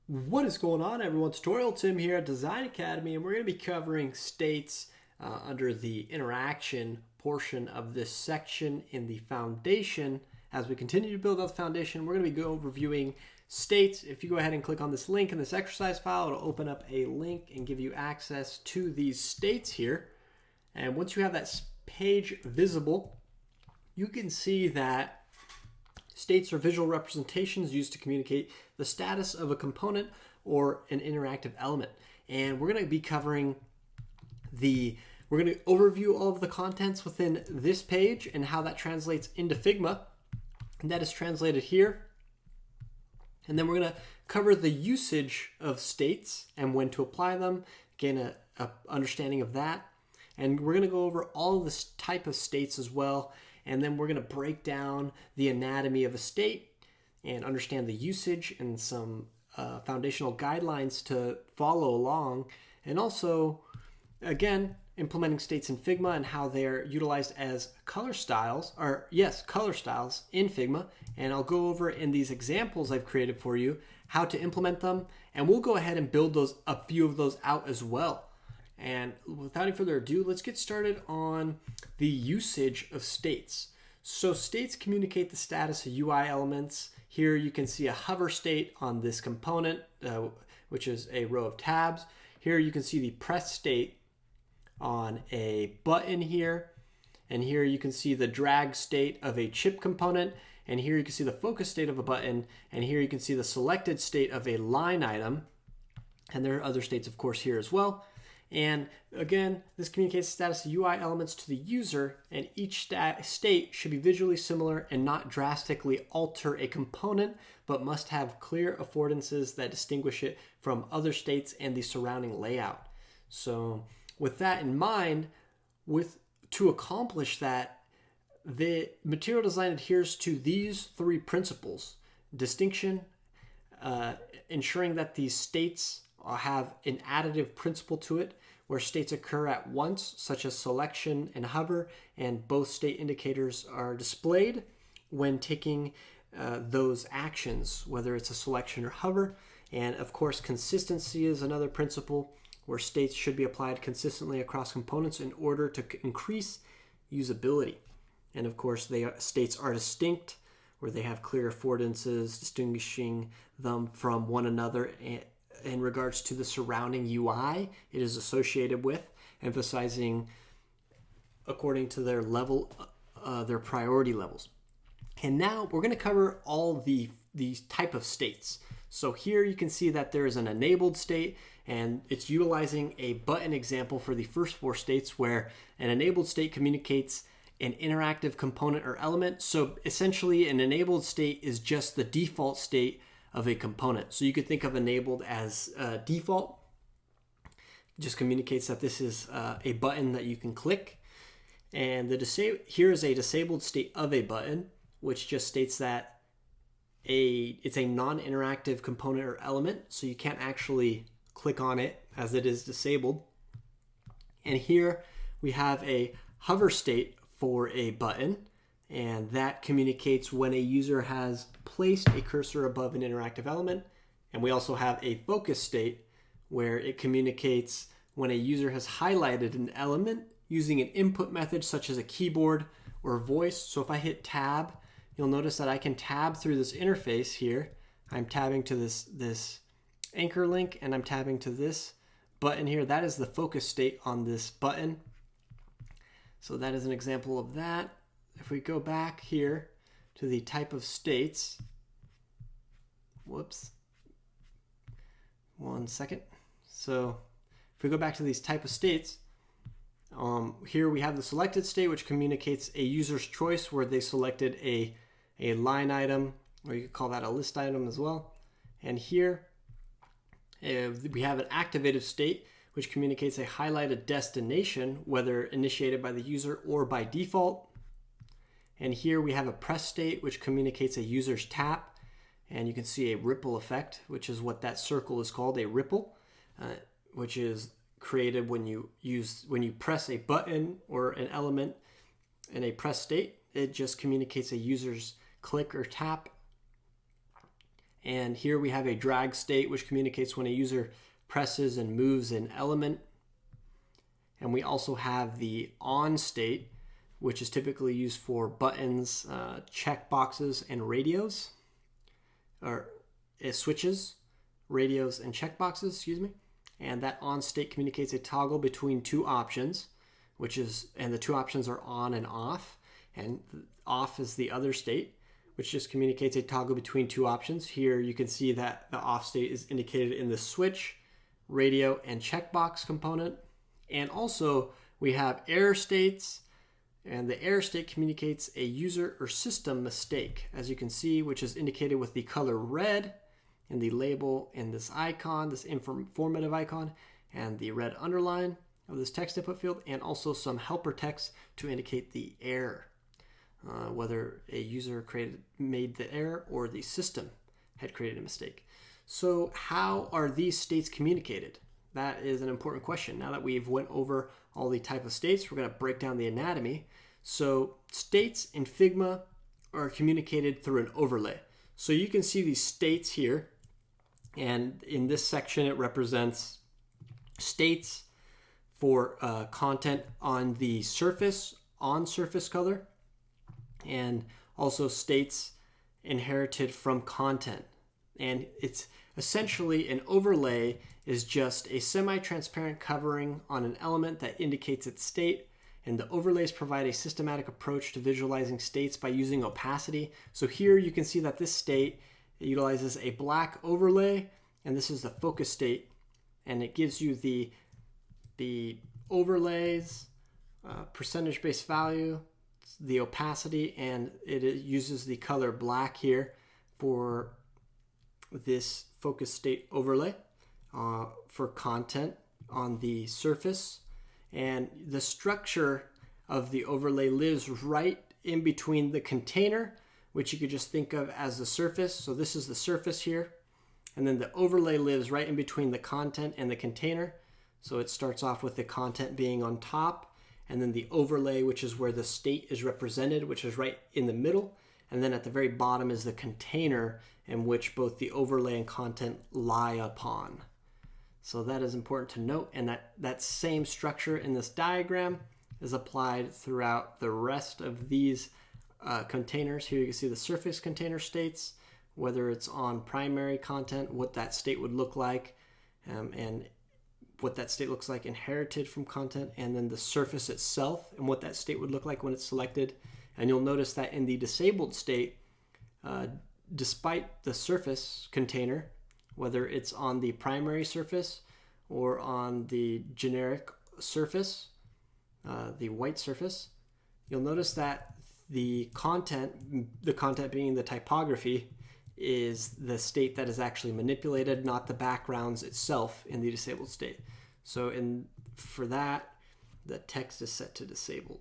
What is going on, everyone? Tutorial Tim here at Design Academy, and we're going to be covering states under the interaction portion of this section in the foundation. As we continue to build out the foundation, we're going to be reviewing states. If you go ahead and click on this link in this exercise file, it'll open up a link and give you access to these states here. And once you have that page visible, you can see that states are visual representations used to communicate the status of a component or an interactive element. And we're going to be covering we're going to overview all of the contents within this page and how that translates into Figma. And that is translated here. And then we're going to cover the usage of states and when to apply them, gain a understanding of that. And we're going to go over all of this type of states as well. And then we're going to break down the anatomy of a state and understand the usage and some foundational guidelines to follow along. And also, again, implementing states in Figma and how they're utilized as color styles in Figma. And I'll go over in these examples I've created for you how to implement them. And we'll go ahead and build a few of those out as well. And without any further ado, let's get started on the usage of states. So states communicate the status of UI elements. Here you can see a hover state on this component, which is a row of tabs. Here you can see the press state on a button here. And here you can see the drag state of a chip component. And here you can see the focus state of a button. And here you can see the selected state of a line item. And there are other states, of course, here as well. And again, this communicates the status of UI elements to the user, and each state should be visually similar and not drastically alter a component, but must have clear affordances that distinguish it from other states and the surrounding layout. So with that in mind, to accomplish that, the material design adheres to these three principles: distinction, ensuring that these states have an additive principle to it, where states occur at once, such as selection and hover, and both state indicators are displayed when taking those actions, whether it's a selection or hover. And of course, consistency is another principle, where states should be applied consistently across components in order to increase usability. And of course, states are distinct, where they have clear affordances, distinguishing them from one another in regards to the surrounding UI it is associated with, emphasizing according to their level, their priority levels. And now we're going to cover all these type of states. So here you can see that there is an enabled state, and it's utilizing a button example for the first four states, where an enabled state communicates an interactive component or element. So essentially, an enabled state is just the default state of a component. So you could think of enabled as default. It just communicates that this is a button that you can click. And here is a disabled state of a button, which just states that it's a non-interactive component or element, so you can't actually click on it as it is disabled. And here we have a hover state for a button, and that communicates when a user has placed a cursor above an interactive element. And we also have a focus state, where it communicates when a user has highlighted an element using an input method such as a keyboard or voice. So if I hit tab, you'll notice that I can tab through this interface here. I'm tabbing to this anchor link, and I'm tabbing to this button here. That is the focus state on this button. So that is an example of that. If we go back here to the type of states, whoops, one second. So if we go back to these type of states, here we have the selected state, which communicates a user's choice, where they selected a line item, or you could call that a list item as well. And here we have an activated state, which communicates a highlighted destination, whether initiated by the user or by default. And here we have a press state, which communicates a user's tap. And you can see a ripple effect, which is what that circle is called, a ripple, which is created when you press a button or an element in a press state. It just communicates a user's click or tap. And here we have a drag state, which communicates when a user presses and moves an element. And we also have the on state, which is typically used for buttons, checkboxes, and radios, or switches, radios, and checkboxes, excuse me. And that on state communicates a toggle between two options, and the two options are on and off. And off is the other state, which just communicates a toggle between two options. Here you can see that the off state is indicated in the switch, radio, and checkbox component. And also we have error states, and the error state communicates a user or system mistake, as you can see, which is indicated with the color red in the label in this icon, this informative icon, and the red underline of this text input field, and also some helper text to indicate the error, whether a user made the error or the system had created a mistake. So how are these states communicated? That is an important question. Now that we've went over all the type of states, we're going to break down the anatomy. So states in Figma are communicated through an overlay. So you can see these states here, and in this section it represents states for content on the surface, on surface color, and also states inherited from content. And it's essentially an overlay is just a semi-transparent covering on an element that indicates its state, and the overlays provide a systematic approach to visualizing states by using opacity. So here you can see that this state utilizes a black overlay, and this is the focus state, and it gives you the overlays, percentage-based value, the opacity, and it uses the color black here for this focus state overlay for content on the surface. And the structure of the overlay lives right in between the container, which you could just think of as the surface. So this is the surface here. And then the overlay lives right in between the content and the container. So it starts off with the content being on top, and then the overlay, which is where the state is represented, which is right in the middle. And then at the very bottom is the container in which both the overlay and content lie upon. So that is important to note, and that same structure in this diagram is applied throughout the rest of these containers. Here you can see the surface container states, whether it's on primary content, what that state would look like, and what that state looks like inherited from content, and then the surface itself and what that state would look like when it's selected. And you'll notice that in the disabled state, despite the surface container, whether it's on the primary surface or on the generic surface, the white surface, you'll notice that the content being the typography, is the state that is actually manipulated, not the backgrounds itself in the disabled state. So for that, the text is set to disabled.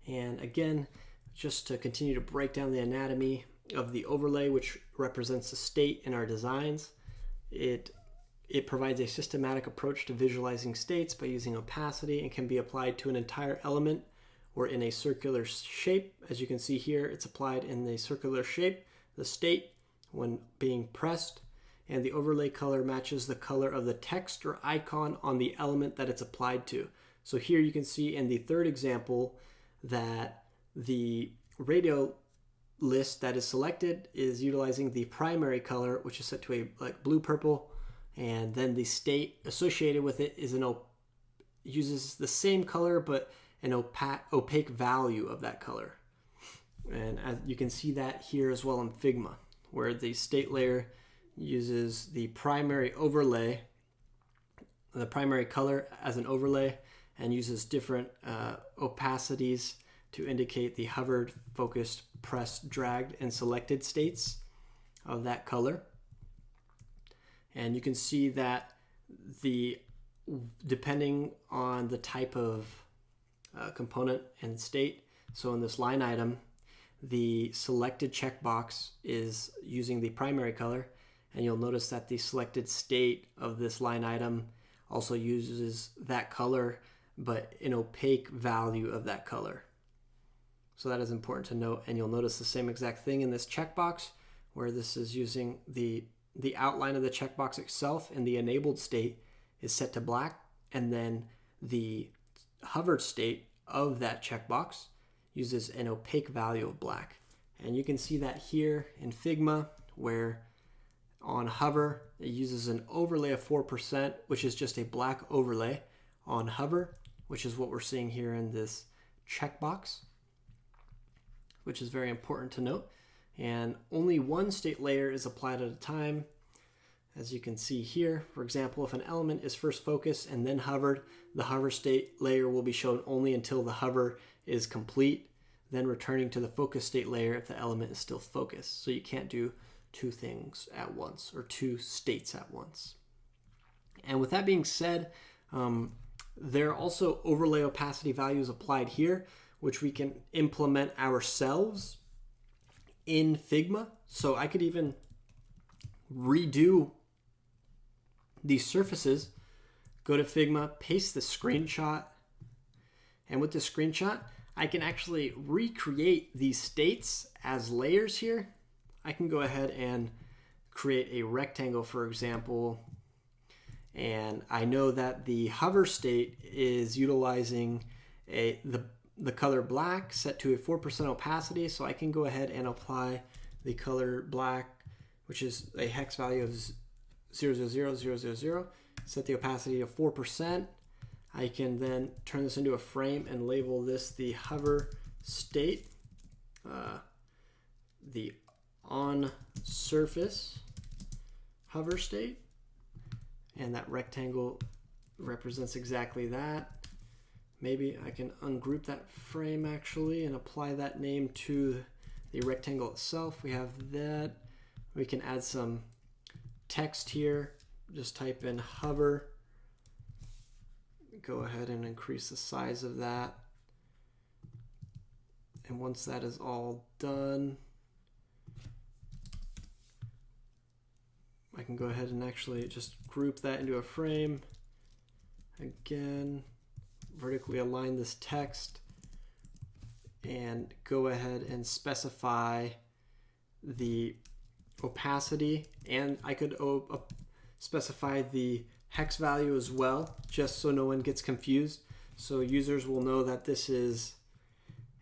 And again, just to continue to break down the anatomy of the overlay, which represents the state in our designs, it provides a systematic approach to visualizing states by using opacity, and can be applied to an entire element or in a circular shape. As you can see here, it's applied in the circular shape, the state, when being pressed, and the overlay color matches the color of the text or icon on the element that it's applied to. So here you can see in the third example that the radio list that is selected is utilizing the primary color, which is set to a blue purple, and then the state associated with it is uses the same color but an opaque value of that color. And as you can see that here as well in Figma, where the state layer uses the primary overlay, the primary color as an overlay, and uses different opacities to indicate the hovered, focused, pressed, dragged, and selected states of that color. And you can see that depending on the type of component and state, so in this line item, the selected checkbox is using the primary color, and you'll notice that the selected state of this line item also uses that color, but an opaque value of that color. So that is important to note, and you'll notice the same exact thing in this checkbox, where this is using the outline of the checkbox itself, and the enabled state is set to black, and then the hovered state of that checkbox uses an opaque value of black. And you can see that here in Figma, where on hover it uses an overlay of 4%, which is just a black overlay on hover, which is what we're seeing here in this checkbox, which is very important to note. And only one state layer is applied at a time. As you can see here, for example, if an element is first focused and then hovered, the hover state layer will be shown only until the hover is complete, then returning to the focus state layer if the element is still focused. So you can't do two things at once, or two states at once. And with that being said, there are also overlay opacity values applied here, which we can implement ourselves in Figma. So I could even redo these surfaces, go to Figma, paste the screenshot, and with the screenshot, I can actually recreate these states as layers here. I can go ahead and create a rectangle, for example, and I know that the hover state is utilizing the color black set to a 4% opacity, so I can go ahead and apply the color black, which is a hex value of 000,000, set the opacity to 4%. I can then turn this into a frame and label this the hover state, the on surface hover state, and that rectangle represents exactly that. Maybe I can ungroup that frame actually and apply that name to the rectangle itself. We have that. We can add some text here. Just type in hover. Go ahead and increase the size of that. And once that is all done, I can go ahead and actually just group that into a frame. Again, vertically align this text and go ahead and specify the opacity, and I could specify the hex value as well, just so no one gets confused. So users will know that this is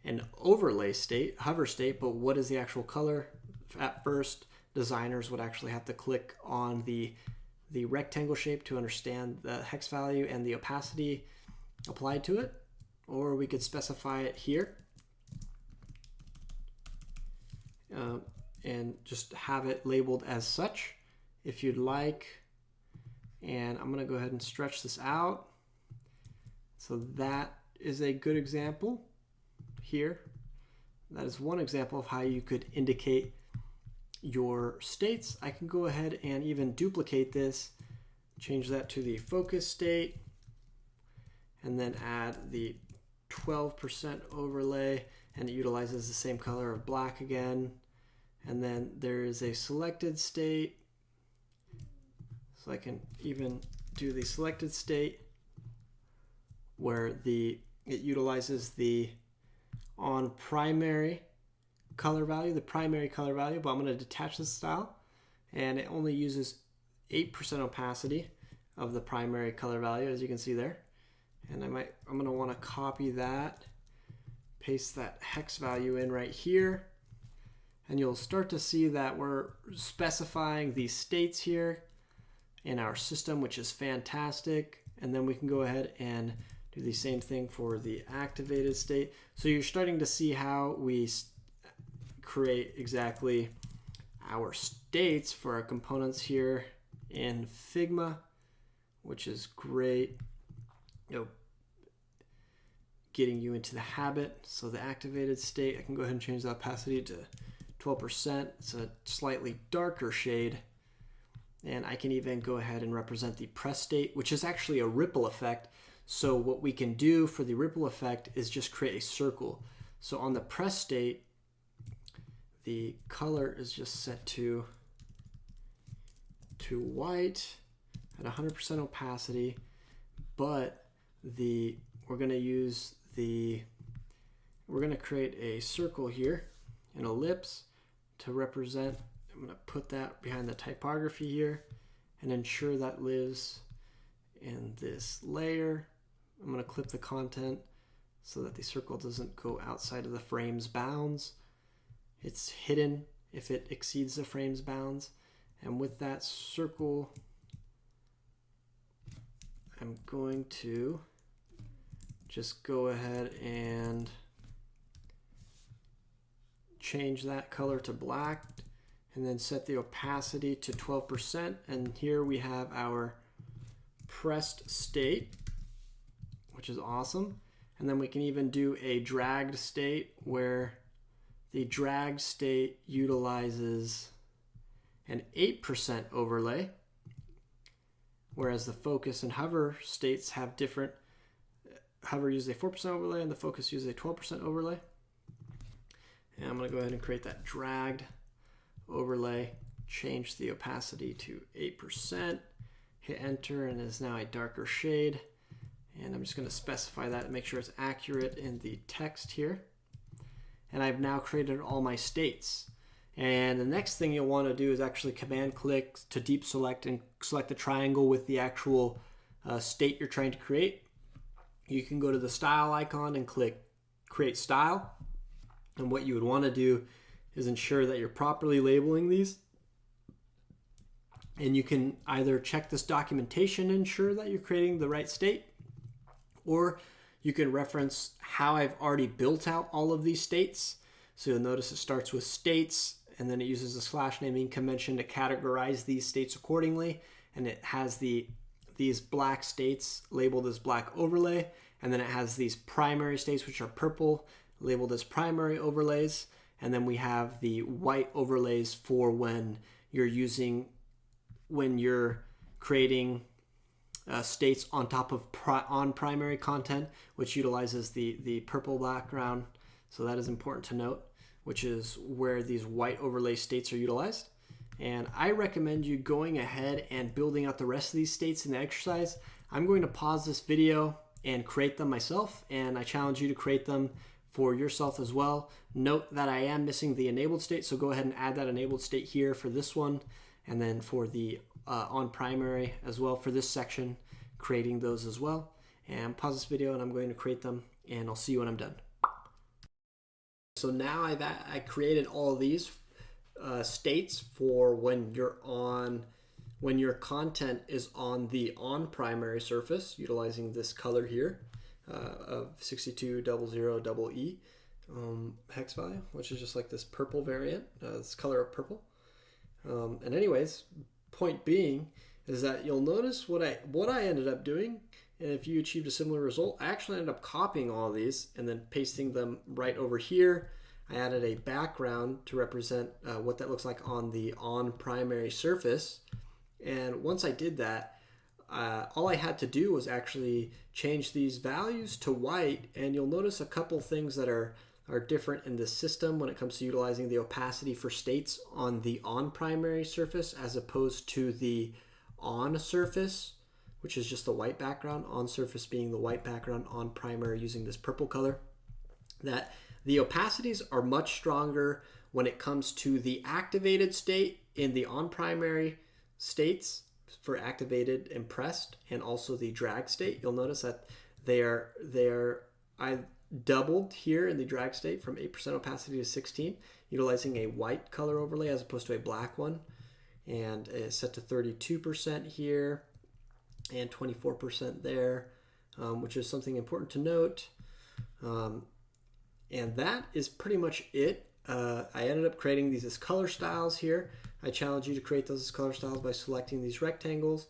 an overlay state, hover state, but what is the actual color? At first, designers would actually have to click on the rectangle shape to understand the hex value and the opacity applied to it, or we could specify it here and just have it labeled as such if you'd like. And I'm going to go ahead and stretch this out. So that is a good example here. That is one example of how you could indicate your states. I can go ahead and even duplicate this, change that to the focus state, and then add the 12% overlay, and it utilizes the same color of black again. And then there is a selected state, so I can even do the selected state where it utilizes the on primary color value, but I'm going to detach this style, and it only uses 8% opacity of the primary color value, as you can see there. And I'm going to want to copy that, paste that hex value in right here, and you'll start to see that we're specifying these states here in our system, which is fantastic. And then we can go ahead and do the same thing for the activated state. So you're starting to see how we create exactly our states for our components here in Figma, which is great. Getting you into the habit. So the activated state, I can go ahead and change the opacity to 12%. It's a slightly darker shade. And I can even go ahead and represent the press state, which is actually a ripple effect. So what we can do for the ripple effect is just create a circle. So on the press state, the color is just set to white at 100% opacity, but we're going to create a circle here, an ellipse, to represent I'm going to put that behind the typography here and ensure that lives in this layer. I'm going to clip the content so that the circle doesn't go outside of the frame's bounds. It's hidden if it exceeds the frame's bounds. And with that circle, I'm going to just go ahead and change that color to black and then set the opacity to 12%. And here we have our pressed state, which is awesome. And then we can even do a dragged state where the dragged state utilizes an 8% overlay, whereas the focus and hover states have different. Hover uses a 4% overlay and the focus uses a 12% overlay. And I'm going to go ahead and create that dragged overlay, change the opacity to 8%, hit enter, and it's now a darker shade. And I'm just going to specify that and make sure it's accurate in the text here. And I've now created all my states. And the next thing you'll want to do is actually command click to deep select and select the triangle with the actual state you're trying to create. You can go to the style icon and click create style. And what you would want to do is ensure that you're properly labeling these. And you can either check this documentation and ensure that you're creating the right state, or you can reference how I've already built out all of these states. So you'll notice it starts with states, and then it uses a slash naming convention to categorize these states accordingly. And it has these black states labeled as black overlay. And then it has these primary states, which are purple, labeled as primary overlays. And then we have the white overlays for when you're creating states on top of on primary content, which utilizes the purple background. So that is important to note, which is where these white overlay states are utilized. And I recommend you going ahead and building out the rest of these states in the exercise. I'm going to pause this video and create them myself, and I challenge you to create them for yourself as well. Note that I am missing the enabled state, so go ahead and add that enabled state here for this one, and then for the on primary as well for this section, creating those as well. And pause this video and I'm going to create them, and I'll see you when I'm done. So now I created all of these states for when your content is on the on primary surface, utilizing this color here of 6200EE hex value, which is just like this purple variant, this color of purple. And anyways, point being is that you'll notice what I ended up doing. And if you achieved a similar result, I actually ended up copying all of these and then pasting them right over here. I added a background to represent what that looks like on the on primary surface. And once I did that, all I had to do was actually change these values to white. And you'll notice a couple things that are different in this system when it comes to utilizing the opacity for states on the on primary surface as opposed to the on surface, which is just the white background, on surface being the white background, on primary using this purple color. That the opacities are much stronger when it comes to the activated state in the on primary states for activated and pressed, and also the drag state. You'll notice that I doubled here in the drag state from 8% opacity to 16, utilizing a white color overlay as opposed to a black one. And it's set to 32% here and 24% there, which is something important to note. And that is pretty much it. I ended up creating these as color styles here. I challenge you to create those as color styles by selecting these rectangles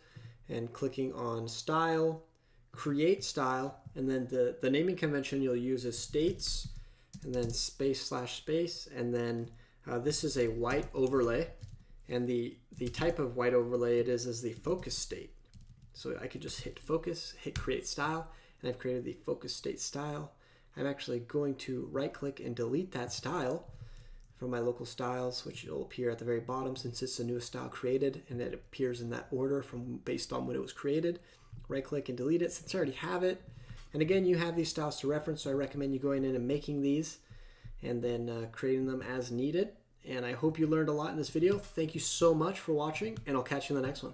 and clicking on Style, Create Style, and then the naming convention you'll use is states, and then space/space, and then this is a white overlay, and the type of white overlay it is the focus state. So I could just hit focus, hit create style, and I've created the focus state style. I'm actually going to right click and delete that style from my local styles, which will appear at the very bottom since it's the newest style created, and it appears in that order based on when it was created. Right click and delete it since I already have it. And again, you have these styles to reference, so I recommend you going in and making these and then creating them as needed. and I hope you learned a lot in this video. Thank you so much for watching, and I'll catch you in the next one.